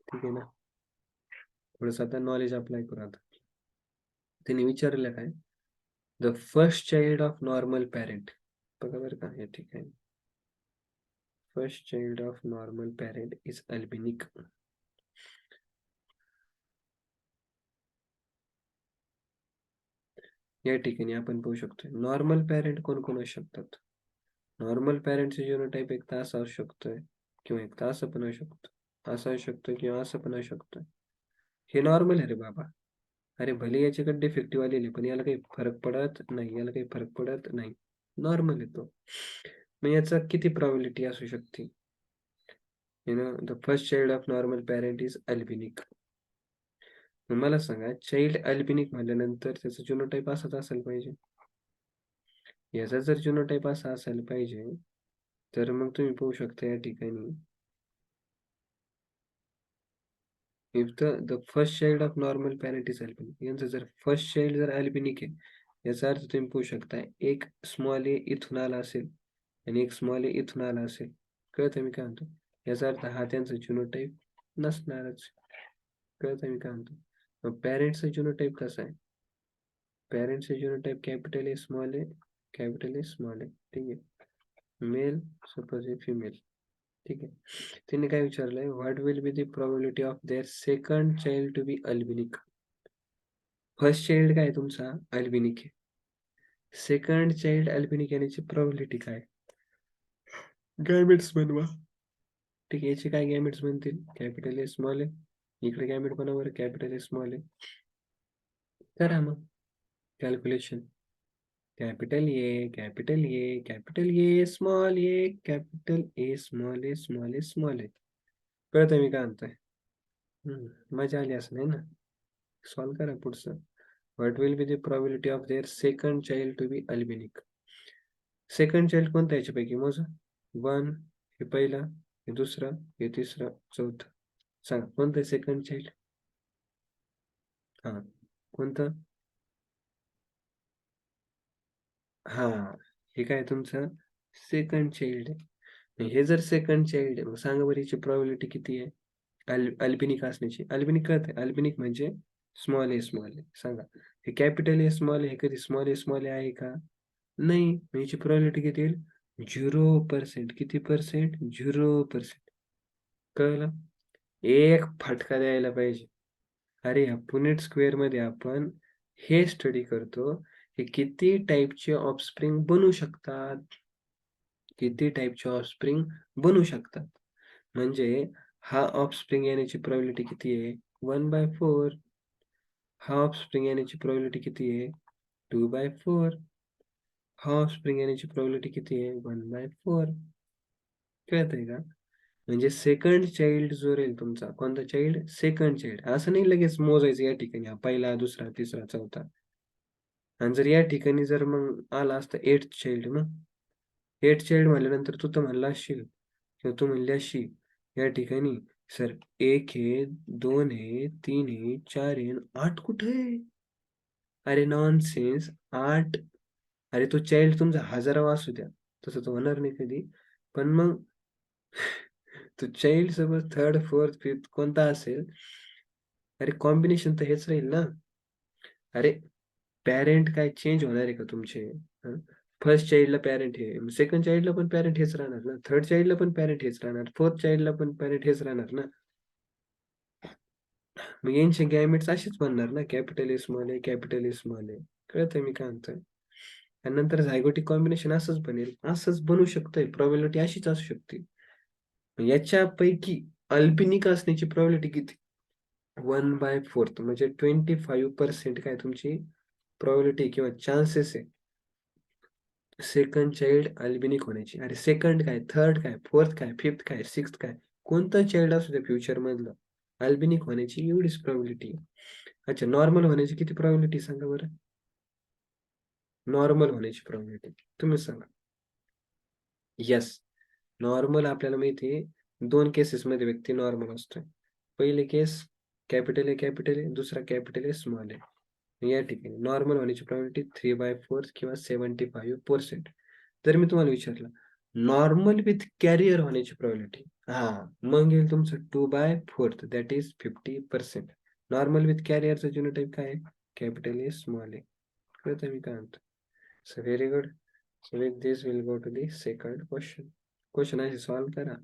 ठीक आहे ना? थोडंसं आता नॉलेज अप्लाय करू आता. त्यांनी विचारलं काय? The first child of normal parent. बघा बरं का या ठिकाणी first child of normal parent is albinic. या ठिकाणी आपण पाहू शकतो नॉर्मल पॅरेंट कोण कोण असू शकतात? नॉर्मल पॅरेंटचे जिनोटाइप एक तर असा असू शकतोय किंवा एक तर असं पण असू शकतो, असं असू शकतो किंवा असं पण असू शकतो. हे नॉर्मल आहे रे बाबा. अरे भले याच्याकडे डिफेक्टिव्ह आलेले पण याला काही फरक पडत नाही, याला काही फरक पडत नाही. नॉर्मल आहे तो. मग याचा किती प्रॉबिलिटी असू शकते? You know the first child of normal parent is albinic. मला सांगा चाइल्ड अल्बिनिक म्हटल्यानंतर त्याचा जिनोटाइप असाच असायला पाहिजे. याचा जर जिनोटाइप असा असायला पाहिजे तर मग तुम्ही पाहू शकता या ठिकाणी if the first child of normal parent is albinic, यांचं जर फर्स्ट चाइल्ड जर अल्बिनिक आहे याचा अर्थ तुम्ही पाहू शकता एक स्मॉल ए इथून आला असेल आणि एक स्मॉल ए इथून आला असेल. कळतं मी काय म्हणतो? याचा अर्थ हा त्यांचा जिनोटाइप नसणारच. कळतं मी काय म्हणतो? मग पॅरेंटचा जिनोटाइप कसा आहे? पॅरेंटचा genotype capital A small A, capital A small A. ठीक आहे. Male suppose a female. ठीक आहे. तिने काय विचारलंय? What will be the probability of their second child to be albinic. First child काय तुमचा अल्बिनिक आहे. सेकंड चाइल्ड अल्बिनिक येण्याची प्रोबॅबिलिटी काय? गॅमेट्स बनवा. ठीक आहे. याचे काय गॅमेट्स बनतील? Capital A small A. इकडे गॅमेट बनवा कॅपिटल ए स्मॉल ए. करा मग calculation. Capital A, capital A, capital A, small A, capital A, small A, small A, small A. कळतंय मी काय म्हणतोय? मजा आली असं नाही ना? सॉल्व करा पुढचं. What will be the probability of their second child to be albinic. Second child कोणता याच्यापैकी मोजा? 1 हे पहिला, हे दुसरा, हे तिसरा, चौथा. सांगा कोणतं सेकंड चाइल्ड? हा कोणतं? हा हे काय तुमचं सेकंड चाइल्ड आहे. हे जर सेकंड चाइल्ड आहे मग सांगा बरं याची प्रोबॅबिलिटी किती आहे अल्बिनिक असण्याची? अल्बिनिक कळत आहे अल्बिनिक म्हणजे स्मॉल ए स्मॉल ए. सांगा हे कॅपिटल ए स्मॉल ए हे कधी स्मॉल ए आहे का? नाही. मग याची प्रोबॅबिलिटी किती येईल? 0%. किती पर्सेंट? 0%. कळलं? एक फटका द्यायला पाहिजे. अरे या पुनेट स्क्वेअर मध्ये आपण हे स्टडी करतो की किती टाईपचे ऑफस्प्रिंग बनू शकतात. किती टाईपचे ऑफस्प्रिंग बनू शकतात. म्हणजे हा ऑफस्प्रिंग येण्याची प्रोबॅबिलिटी किती आहे? 1/4. हा ऑफस्प्रिंग येण्याची प्रोबॅबिलिटी किती आहे? 2/4. हा ऑफस्प्रिंग येण्याची प्रोबॅबिलिटी किती आहे? 1/4. कळतंय का? म्हणजे सेकंड चाइल्ड जो राहील तुमचा, कोणता चाइल्ड? Second child. असं नाही लगेच मोजायचं या ठिकाणी हा पहिला, दुसरा, तिसरा, चौथा. आणि जर या ठिकाणी जर मग आला असता 8th चाइल्ड मग 8th चाइल्ड म्हटल्यानंतर तू तर म्हणला असशील किंवा तू म्हणली अशी या ठिकाणी सर 1 आहे, 2 आहे, 3 आहे, 4 आहे, 8 कुठे आहे? अरे नॉनसेन्स 8. अरे तो चाइल्ड तुमचा 1000वा असू द्या. तसं तर होणार नाही कधी. पण मग तो चाइल्ड सोबत 3rd, 4th, 5th कोणता असेल? अरे कॉम्बिनेशन तर हेच राहील ना. अरे पॅरेंट काय चेंज होणार आहे का तुमचे? फर्स्ट चाइल्डला पॅरेंट हे, सेकंड चाइल्डला पण पॅरेंट हेच राहणार ना. थर्ड चाइल्डला पण पॅरेंट हेच राहणार. फोर्थ चाइल्डला पण पॅरेंट हेच राहणार ना. मग यांचे गॅमेट्स असेच बनणार ना. Capital A, small A, capital A, small A. कळतंय मी काय म्हणतोय? आणि नंतर झायगोटिक कॉम्बिनेशन असंच बनेल. असंच बनू शकतंय. प्रोबॅबिलिटी अशीच असू शकते. याच्यापैकी अल्बिनिक असण्याची प्रोबॅबिलिटी किती? 1/4 म्हणजे 25% काय तुमची प्रोबॅबिलिटी किंवा चान्सेस आहे सेकंड चाइल्ड अल्बिनिक होण्याची. अरे सेकंड काय, थर्ड काय, फोर्थ काय, फिफ्थ काय, सिक्स्थ काय, कोणतं चाइल्ड असू द्या फ्युचर मधलं अल्बिनिक होण्याची एवढीच प्रोबॅबिलिटी. अच्छा, नॉर्मल होण्याची किती प्रोबॅबिलिटी सांगा बरं? नॉर्मल होण्याची प्रोबॅबिलिटी तुम्ही सांगा. येस, नॉर्मल आपल्याला माहिती आहे 2 केसेसमध्ये व्यक्ती नॉर्मल असतोय. पहिली केस कॅपिटल ए, कॅपिटल ए, दुसरा कॅपिटल ए, स्मॉल ए. या ठिकाणी नॉर्मल होण्याची प्रोबॅबिलिटी 3/4 किंवा 75%. जर मी तुम्हाला विचारलं नॉर्मल विथ कॅरियर होण्याची प्रोबॅबिलिटी, मग येईल तुमचं 2/4 दॅट इज 50%. नॉर्मल विथ कॅरियरचा जिनोटाइप काय आहे? Capital A, small A. कळतं मी काय म्हणतो? So very good. So with this will go to the second question. Question असे सॉल्व करा.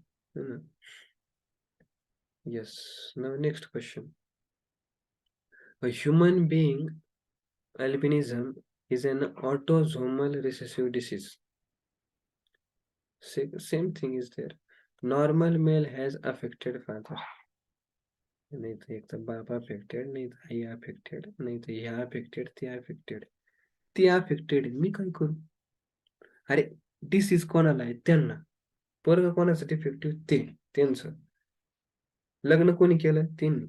Yes. Now next question. A human being albinism is an autosomal recessive disease. Same thing is there. Normal male has affected father. नाही तर एक तर बाप affected, नाही तर आई affected, नाही तर ह्या अफेक्टेड, ती अफेक्टेड. ती अफेक्टेड मी काय करू? अरे डिसीज कोणाला आहे? त्यांना. पोरग कोणाचं डिफेक्टिव्ह? ते त्यांचं. लग्न कोणी केलं? त्यांनी.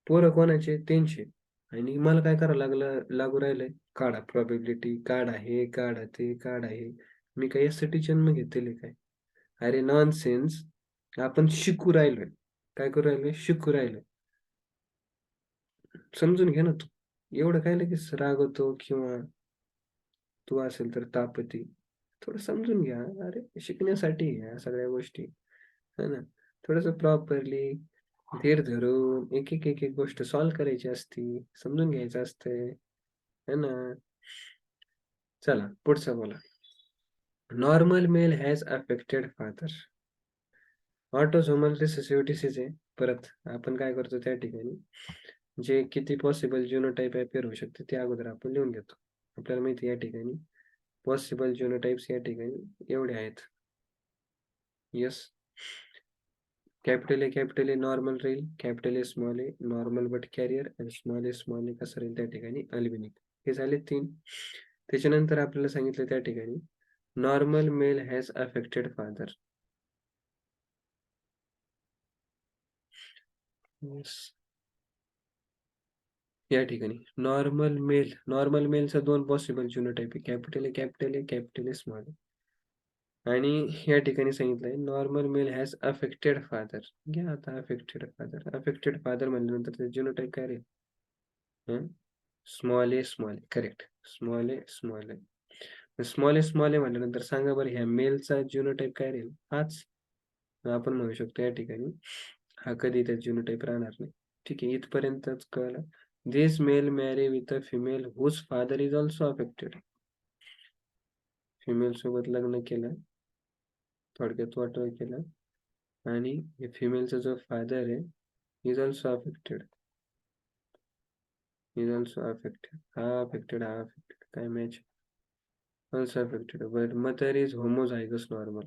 पोरं कोणाचे? त्यांचे. आणि मला काय करावं लागू राहिलंय? काढा प्रोबॅबिलिटी, काढा हे, काढा ते, काढा हे. मी काय यासाठी जन्म घेतलेले काय? अरे नॉनसेन्स. आपण शिकू राहिलोय. काय करू राहिलोय? शिकू राहिलोय. समजून घे ना तू. एवढं काय लगेच रागवतो किंवा तू असेल तर तापती. थोडं समजून घ्या. अरे शिकण्यासाठी ह्या सगळ्या गोष्टी. है ना? थोडंसं प्रॉपरली धीर धरून एक गोष्ट सॉल्व्ह करायची असती. समजून घ्यायचं असतंय. है ना? चला पुढचं बोला. Normal male has affected father. Autosomal recessive disease आहे. परत आपण काय करतो त्या ठिकाणी जे किती पॉसिबल जिनोटाइप अपेअर होऊ शकते ते अगोदर आपण लिहून घेतो. आपल्याला माहिती आहे या ठिकाणी पॉसिबल जिनोटाइप्स या ठिकाणी एवढे आहेत. येस. कॅपिटल ए नॉर्मल राहील, capital A small A normal but carrier आणि स्मॉल ए कसं राहील त्या ठिकाणी अल्बिनिक. हे झाले 3. त्याच्यानंतर आपल्याला सांगितलं त्या ठिकाणी normal male has affected father. या ठिकाणी नॉर्मल मेलचा 2 पॉसिबल जिनोटाइप आहे. Capital A, small A. आणि या ठिकाणी सांगितलंय normal male has affected father. घ्या आता अफेक्टेड फादर म्हणल्यानंतर ते जिनोटाइप काय राहील? Small A, correct. Small A म्हटल्यानंतर सांगा बरं ह्या मेलचा जिनोटाइप काय राहील? हाच. आपण म्हणू शकतो या ठिकाणी हा कधी त्या जिनोटाइप राहणार नाही. ठीक आहे, इथपर्यंतच कळलं. This male marry with a female whose father is also affected. Female सोबत लग्न केलं, थोडक्यात वाटोळ केलं आणि फिमेलचा जो फादर आहे is also affected. Is also affected. हा अफेक्टेड, हा अफेक्टेड, काय match? Also affected. But mother is homozygous normal.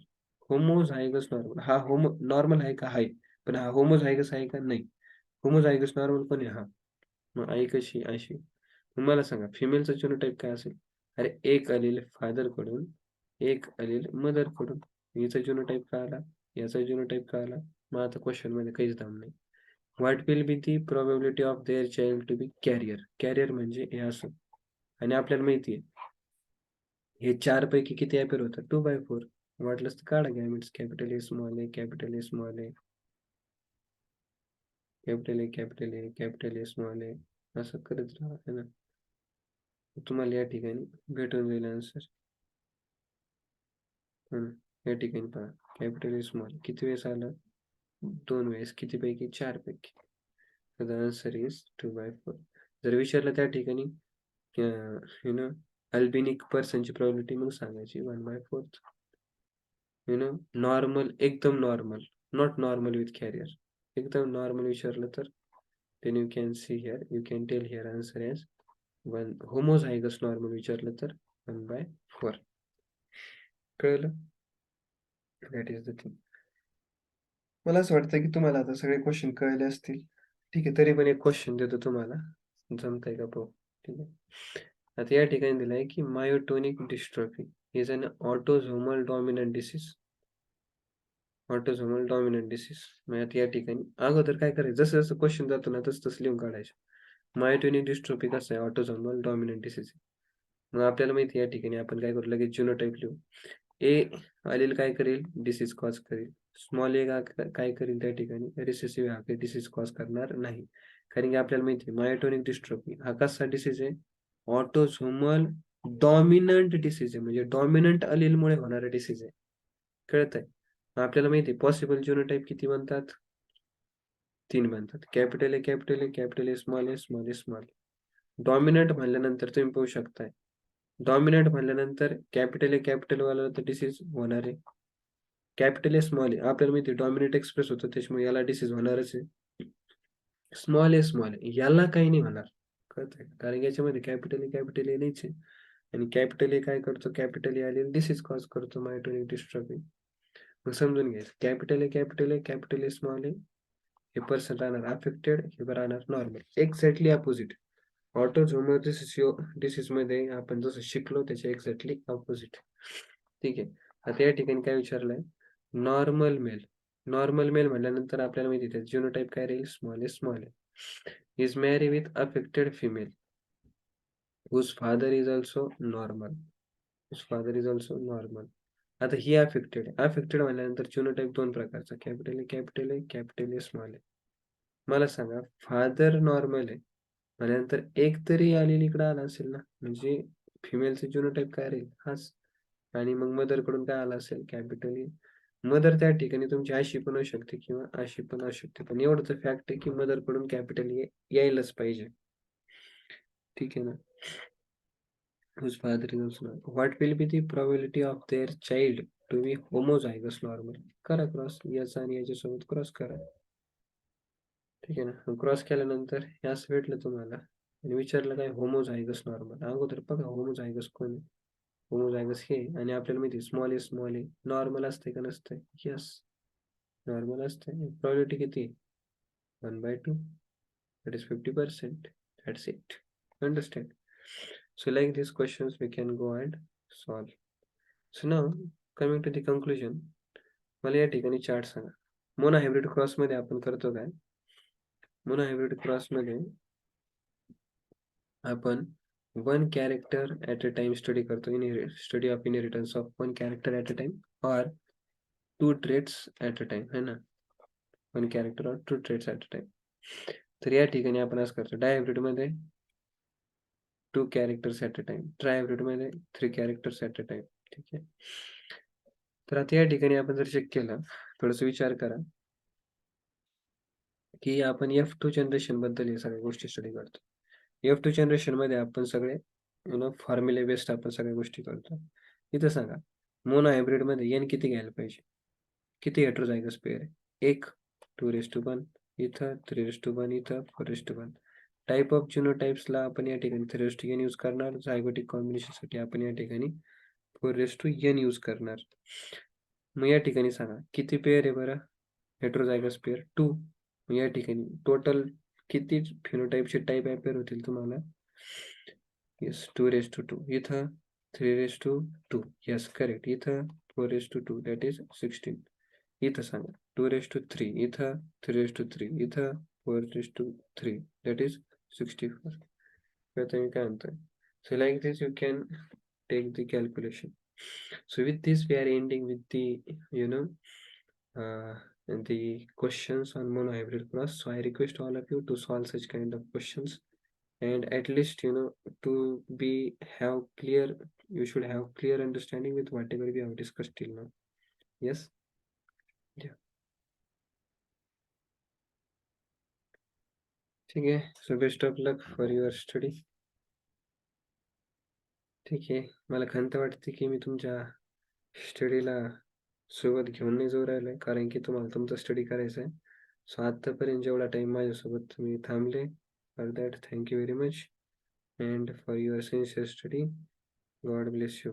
Homozygous normal, हा होमो नॉर्मल आहे का? आहे. पण हा होमोझायगस आहे का? नाही. होमोझायगस नॉर्मल पण आहे हा. मग आई कशी अशी? मग मला सांगा फिमेलचा जीनोटाइप काय असेल? अरे एक अलील फादर कडून, एक अलील मदर कडून. हिचा जीनोटाइप काय आला, याचा जीनोटाइप काय आला? मग आता क्वेश्चन मध्ये काहीच दाम नाही. What will be the probability of their child to be carrier? Carrier म्हणजे हे असं. आणि आपल्याला माहिती आहे हे 4 पैकी किती अपेअर होतात? 2/4. वाटलंच तर काढा gametes. Capital A small A, capital A small A, capital A, capital A, capital A small A, असं करत राहा है ना. तुम्हाला या ठिकाणी भेटून जाईल आन्सर. या ठिकाणी पहा कॅपिटल ए स्मॉल किती वेळेस आलं? 2 वेळेस. किती पैकी? 4 पैकी. तर आन्सर इज 2/4. जर विचारलं त्या ठिकाणी यु नो अल्बिनिक पर्सनची प्रॉबिलिटी, मग सांगायची 1/4. नॉर्मल, एकदम normal, not normal with carrier. एकदम नॉर्मल विचारलं तर then you can see here, you can tell here answer as 1. homozygous normal विचारलं तर 1/4. कळलं? That is the thing. मला असं वाटतं की तुम्हाला आता सगळे क्वेश्चन कळले असतील. ठीक आहे, तरी पण एक क्वेश्चन देतो तुम्हाला. जमतंय का पाहू. ठीक आहे. आता या ठिकाणी दिलंय की myotonic dystrophy is an autosomal dominant disease. Autosomal dominant disease. मग या ठिकाणी अगोदर काय करायचं, जसं जसं क्वेश्चन जातो ना तसं तसं लिहून काढायचं. मायोटोनिक डिस्ट्रॉफी कसं आहे? Autosomal dominant disease. मग आपल्याला माहिती आहे या ठिकाणी आपण काय करू, लगेच जीनोटाइप लिहू. ए आलेल काय करेल? डिसीज कॉज करेल. स्मॉल ए काय करेल त्या ठिकाणी? रिसेसिव्ह हा काही डिसीज कॉज करणार नाही. कारण की आपल्याला माहिती आहे मायोटोनिक डिस्ट्रॉफी हा कसा डिसीज आहे? ऑटोझोमल डॉमिनंट डिसीज आहे, म्हणजे डॉमिनंट अलीलमुळे होणारा डिसीज आहे. कळत आहे? आपल्याला माहिती आहे पॉसिबल जीनोटाइप किती बनतात? 3 बनतात. Capital A, capital A, capital A, small A, small A, small A. Dominant म्हणल्यानंतर तुम्ही पाहू शकताय, डॉमिनंट म्हणल्यानंतर कॅपिटल ए कॅपिटल वाला तर डिसीज होणार आहे. कॅपिटल ए स्मॉल ए आपल्याला माहिती डॉमिनंट एक्सप्रेस होतं, त्याच्यामुळे याला डिसीज होणारच आहे. स्मॉल ए याला काही नाही होणार. कळतंय? कारण याच्यामध्ये कॅपिटल ए नाहीच आहे. आणि कॅपिटल ए काय करतो? कॅपिटल ए आलेली डिसीज कॉज करतो, मायोटोनिक डिस्ट्रॉफी. मग समजून घ्यायचं capital A, capital A, capital A, small A, हे पर्सन राहणार अफेक्टेड, हे राहणार normal. Exactly opposite. Autosomal disease मध्ये आपण जसं शिकलो त्याच्या एक्झॅक्टली ऑपोजिट. ठीक आहे. आता या ठिकाणी काय विचारलंय? Normal male. नॉर्मल मेल म्हटल्यानंतर आपल्याला माहिती आहे जीनोटाइप काय राहील? Small A, small A. Is marry with affected female whose father is also normal. Whose father is also normal. आता ही अफेक्टेड आहे. अफेक्टेड म्हटल्यानंतर जीनोटाइप 2 प्रकारचा, capital A, capital A, capital A, small A. मला सांगा father normal आहे म्हटल्यानंतर एक तरी आलेली इकडे आला असेल ना, म्हणजे फिमेलचे जीनोटाइप काय राहील? हाच. आणि मग मदर कडून काय आला असेल? कॅपिटल ए. मदर त्या ठिकाणी तुमची अशी पण असू शकते किंवा अशी पण असू शकते, पण एवढं तर फॅक्ट आहे की मदर कडून कॅपिटल ए यायलाच पाहिजे. ठीक आहे ना. whose father is also normal. What will be the probability of their child to be homozygous normal? करा क्रॉस, याचा आणि याच्यासोबत क्रॉस करा. ठीक आहे ना. क्रॉस केल्यानंतर हे असं भेटलं तुम्हाला आणि विचारलं काय? Homozygous normal. अगोदर बघा होमोझायगस कोण आहे? होमोझायगस हे, आणि आपल्याला माहिती small A, small A normal असते का नसते? यस, नॉर्मल असते. प्रॉबिलिटी किती? 1/2. that is 50%. That's it. Understand? So like these questions we can go and solve. So now coming to the conclusion, मला या ठिकाणी चार्ट सांगा. मोनोहायब्रिड क्रॉस मध्ये आपण करतो काय? मोनोहायब्रिड क्रॉस मध्ये आपण one character at a time study करतो. Study of inheritance of one character at a time और two traits at a time, है ना. वन कॅरेक्टर और two traits at a time. तर या ठिकाणी आपण असं करतो. डायहायब्रिड मध्ये 2 characters at a time, trihybrid मध्ये 3 कॅरेक्टर्स ऍट अ टाइम. ठीक आहे. तर आता या ठिकाणी आपण जर चेक केलं, थोडस विचार करा की आपण F2 जनरेशन बद्दल या सगळ्या गोष्टी स्टडी करतो. F2 जनरेशन मध्ये आपण सगळे फॉर्म्युले बेस्ड आपण सगळ्या गोष्टी करतो. इथं सांगा मोनो हायब्रिड मध्ये n किती घ्यायला पाहिजे? किती हेटेरोझायगस पेअर आहे? 1, 2 रेस टू 1 इथं, 3 रेस टू 1 इथं, 4 रेस टू 1. टाइप ऑफ जिनोटाइप्सला आपण या ठिकाणी 3:n यूज करणार. झायगोटिक कॉम्बिनेशनसाठी आपण या ठिकाणी 4:n यूज करणार. मग या ठिकाणी सांगा किती पेअर आहे बरं? Heterozygous pair 2. मग या ठिकाणी टोटल किती फिनोटाइपचे टाइप अपेअर होतील तुम्हाला? येस 2:2. इथं 3:2. Yes correct. इथं 4:2 दॅट इज 16. इथं सांगा 2:3. इथं 3:3. इथं 4:3 दॅट इज 64. कळतं मी काय म्हणतोय? So like this you can take the calculation. So with this we are ending with the you know uh, the questions on monohybrid cross. So I request all of you to solve such kind of questions, and at least to be have clear, you should have clear understanding with whatever we have discussed till now. Yes. Yeah. ठीक आहे. So best of luck for your study. ठीक आहे. मला खंत वाटते की मी तुमच्या स्टडीला सोबत घेऊन नाही जाऊ राहिलोय, कारण की तुम्हाला तुमचा स्टडी करायचा आहे. सो आत्तापर्यंत जेवढा टाइम माझ्यासोबत तुम्ही थांबले, for that thank you very much, and for your sincere study. God bless you.